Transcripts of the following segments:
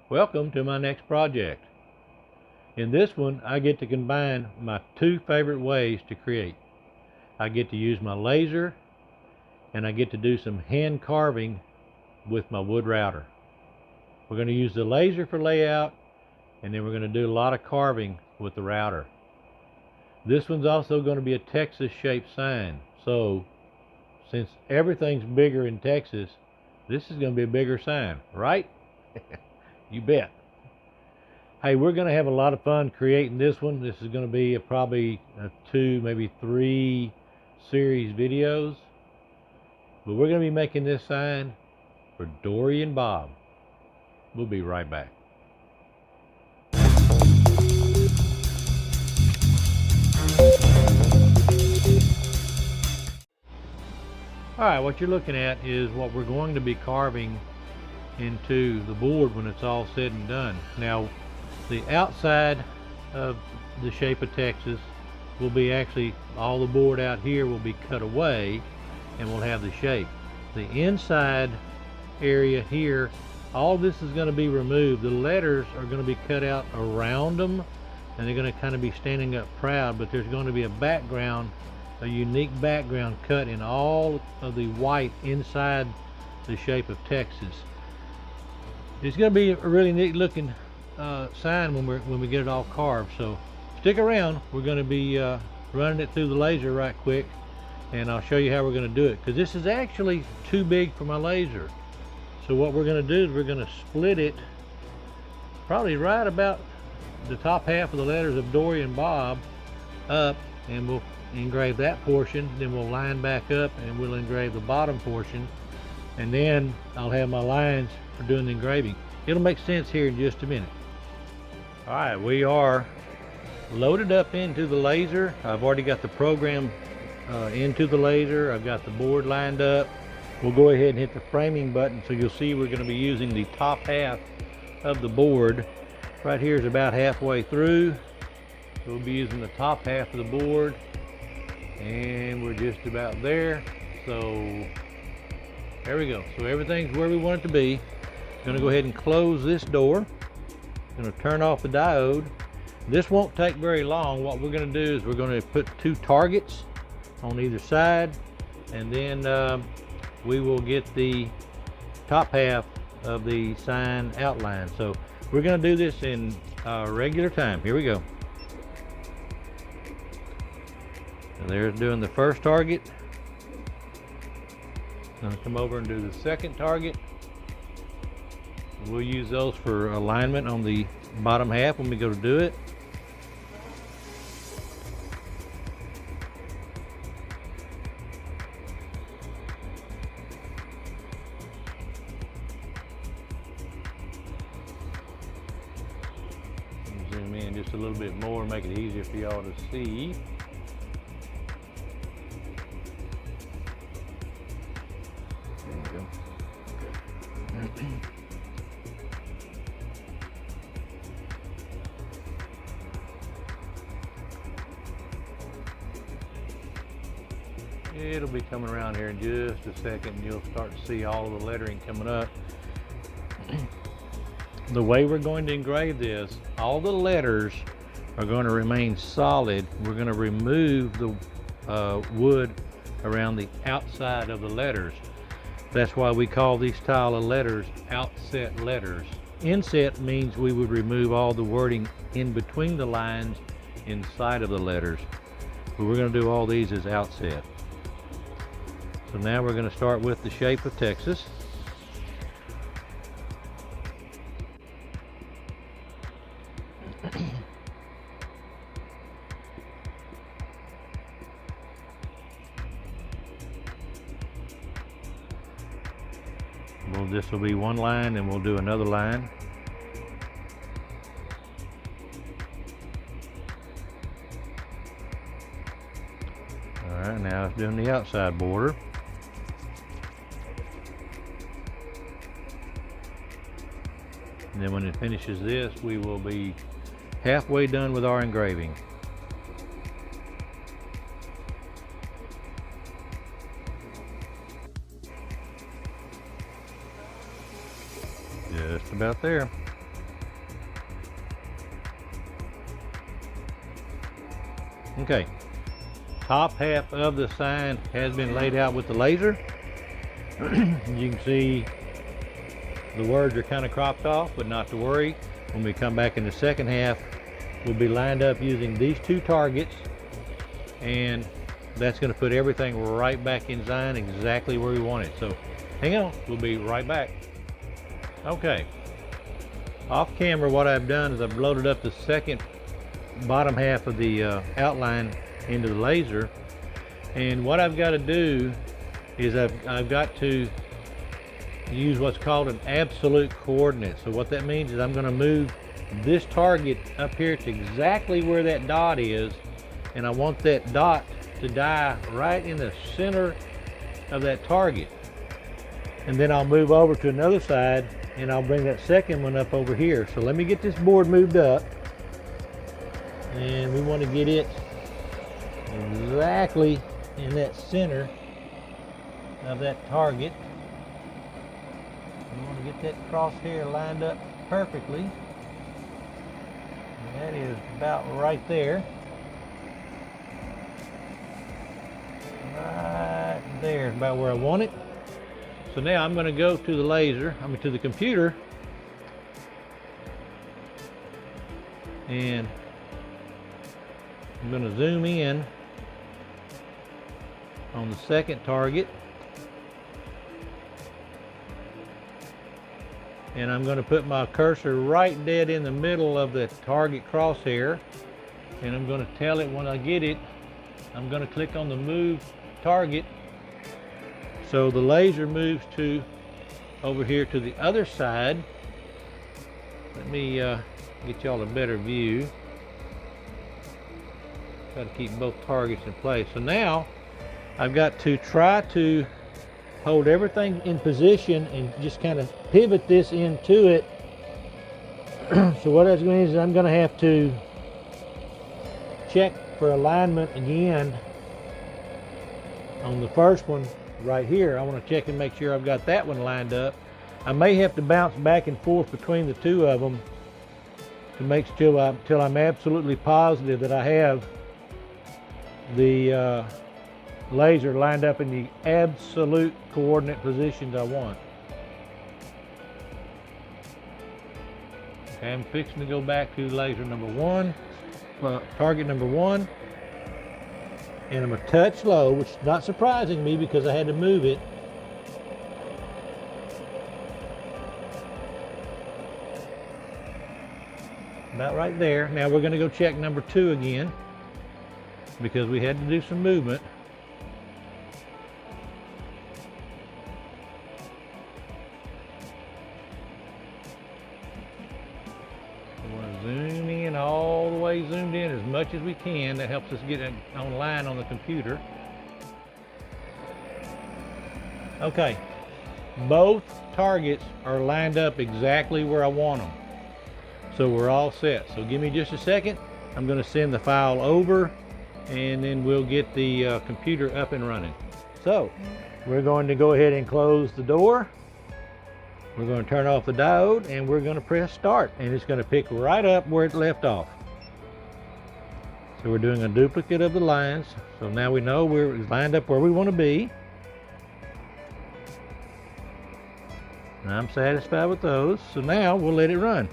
Welcome to my next project. In this one, I get to combine my two favorite ways to create. I get to use my laser, and I get to do some hand carving with my wood router. We're going to use the laser for layout, and then we're going to do a lot of carving with the router. This one's also going to be a Texas shaped sign. So since everything's bigger in Texas, this is going to be a bigger sign, right? You bet. Hey, we're going to have a lot of fun creating this one. This is going to be probably 2, maybe 3 series videos. But we're going to be making this sign for Dorie and Bob. We'll be right back. Alright, what you're looking at is what we're going to be carving into the board when it's all said and done. Now, the outside of the shape of Texas will be actually, all the board out here will be cut away and we'll have the shape. The inside area here, all this is going to be removed. The letters are going to be cut out around them and they're going to kind of be standing up proud, but there's going to be a background, a unique background cut in all of the white inside the shape of Texas. It's going to be a really neat looking sign when we get it all carved. So stick around. We're going to be running it through the laser right quick, and I'll show you how we're going to do it, because this is actually too big for my laser. So what we're going to do is we're going to split it probably right about the top half of the letters of Dorie and Bob up, and we'll engrave that portion. Then we'll line back up and we'll engrave the bottom portion, and then I'll have my lines for doing the engraving. It'll make sense here in just a minute. All right, we are loaded up into the laser. I've already got the program into the laser. I've got the board lined up. We'll go ahead and hit the framing button, so you'll see we're going to be using the top half of the board. Right here is about halfway through. We'll be using the top half of the board, and we're just about there. So there we go. So everything's where we want it to be. Going to go ahead and close this door. Going to turn off the diode. This won't take very long. What we're going to do is we're going to put 2 targets on either side, and then we will get the top half of the sign outline. So we're going to do this in regular time. Here we go. And there's doing the first target. Going to come over and do the second target. We'll use those for alignment on the bottom half when we go to do it. Zoom in just a little bit more, make it easier for y'all to see. There you go. It'll be coming around here in just a second, and you'll start to see all of the lettering coming up. The way we're going to engrave this, all the letters are going to remain solid. We're going to remove the wood around the outside of the letters. That's why we call these style of letters outset letters. Inset means we would remove all the wording in between the lines inside of the letters. But we're going to do all these as outset. So now we're going to start with the shape of Texas. Well, this will be one line, and we'll do another line. All right, now it's doing the outside border. And then when it finishes this, we will be halfway done with our engraving. Just about there. Okay, top half of the sign has been laid out with the laser. You can see the words are kind of cropped off, but not to worry. When we come back in the second half, we'll be lined up using these two targets, and that's going to put everything right back in sign exactly where we want it. So hang on, we'll be right back. Okay, off camera, what I've done is I've loaded up the second bottom half of the outline into the laser, and what I've got to do is I've got to use what's called an absolute coordinate. So what that means is I'm going to move this target up here to exactly where that dot is, and I want that dot to die right in the center of that target. And then I'll move over to another side and I'll bring that second one up over here. So let me get this board moved up, and we want to get it exactly in that center of that target. We want to get that crosshair lined up perfectly. And that is about right there. Right there is about where I want it. So now I'm going to go to the laser, to the computer, and I'm going to zoom in on the second target, and I'm going to put my cursor right dead in the middle of the target crosshair, and I'm going to tell it when I get it, I'm going to click on the move target, so the laser moves to over here to the other side. Let me get y'all a better view. Got to keep both targets in place. So now I've got to try to hold everything in position and just kind of pivot this into it. So what that's going to is I'm going to have to check for alignment again on the first one right here. I want to check and make sure I've got that one lined up. I may have to bounce back and forth between the two of them to make sure till I'm absolutely positive that I have the laser lined up in the absolute coordinate positions I want. Okay, I'm fixing to go back to laser number one, target number one, and I'm a touch low, which is not surprising me because I had to move it. About right there. Now we're going to go check number two again because we had to do some movement. Zoom in all the way, zoomed in as much as we can. That helps us get it online on the computer. Okay, both targets are lined up exactly where I want them. So we're all set. So give me just a second. I'm going to send the file over, and then we'll get the computer up and running. So we're going to go ahead and close the door. We're going to turn off the diode, and we're going to press start, and it's going to pick right up where it left off. So we're doing a duplicate of the lines. So now we know we're lined up where we want to be. And I'm satisfied with those. So now we'll let it run.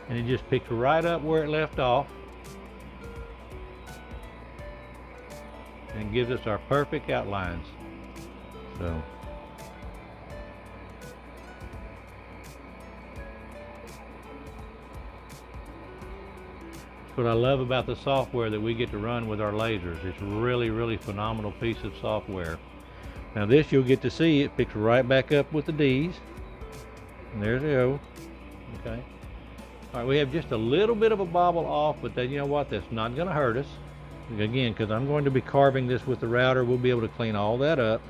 And it just picked right up where it left off. And gives us our perfect outlines. So what I love about the software that we get to run with our lasers. It's really, really phenomenal piece of software. Now this, you'll get to see it picks right back up with the D's. And there's the O. Okay. All right, we have just a little bit of a bobble off, but then you know what? That's not going to hurt us. Again, because I'm going to be carving this with the router, we'll be able to clean all that up.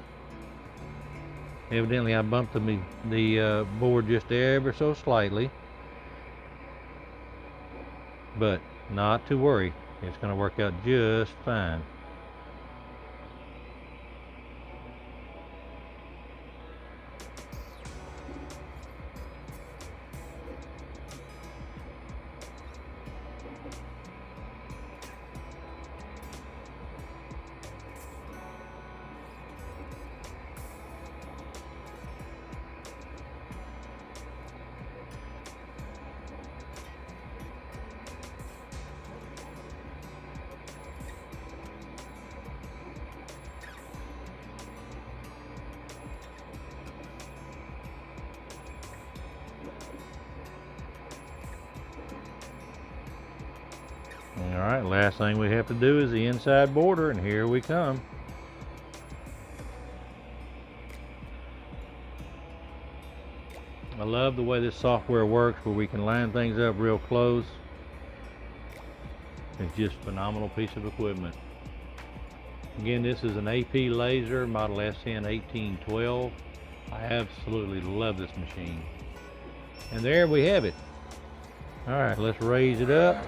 Evidently, I bumped the board just ever so slightly. But not to worry, it's going to work out just fine. All right, last thing we have to do is the inside border, and here we come. I love the way this software works, where we can line things up real close. It's just a phenomenal piece of equipment. Again, this is an AP laser, model SN 1812. I absolutely love this machine. And there we have it. All right, let's raise it up.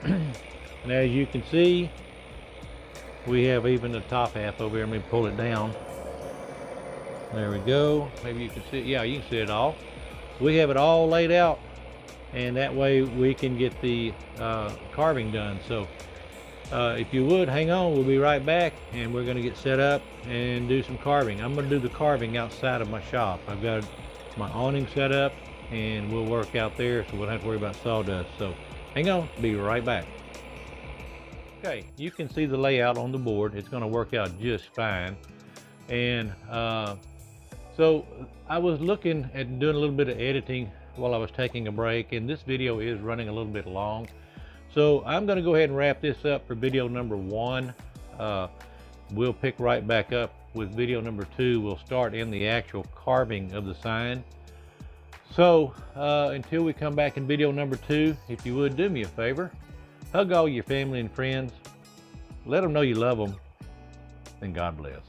And as you can see, we have even the top half over here. Let me pull it down. There we go. Maybe you can see it. Yeah, you can see it all. We have it all laid out, and that way we can get the carving done. So if you would, hang on. We'll be right back, and we're going to get set up and do some carving. I'm going to do the carving outside of my shop. I've got my awning set up, and we'll work out there, so we don't have to worry about sawdust. So hang on, be right back. Okay, you can see the layout on the board. It's going to work out just fine. And so I was looking at doing a little bit of editing while I was taking a break, and this video is running a little bit long. So I'm going to go ahead and wrap this up for video number 1. We'll pick right back up with video number 2. We'll start in the actual carving of the sign. So until we come back in video number 2, if you would do me a favor, hug all your family and friends, let them know you love them, and God bless.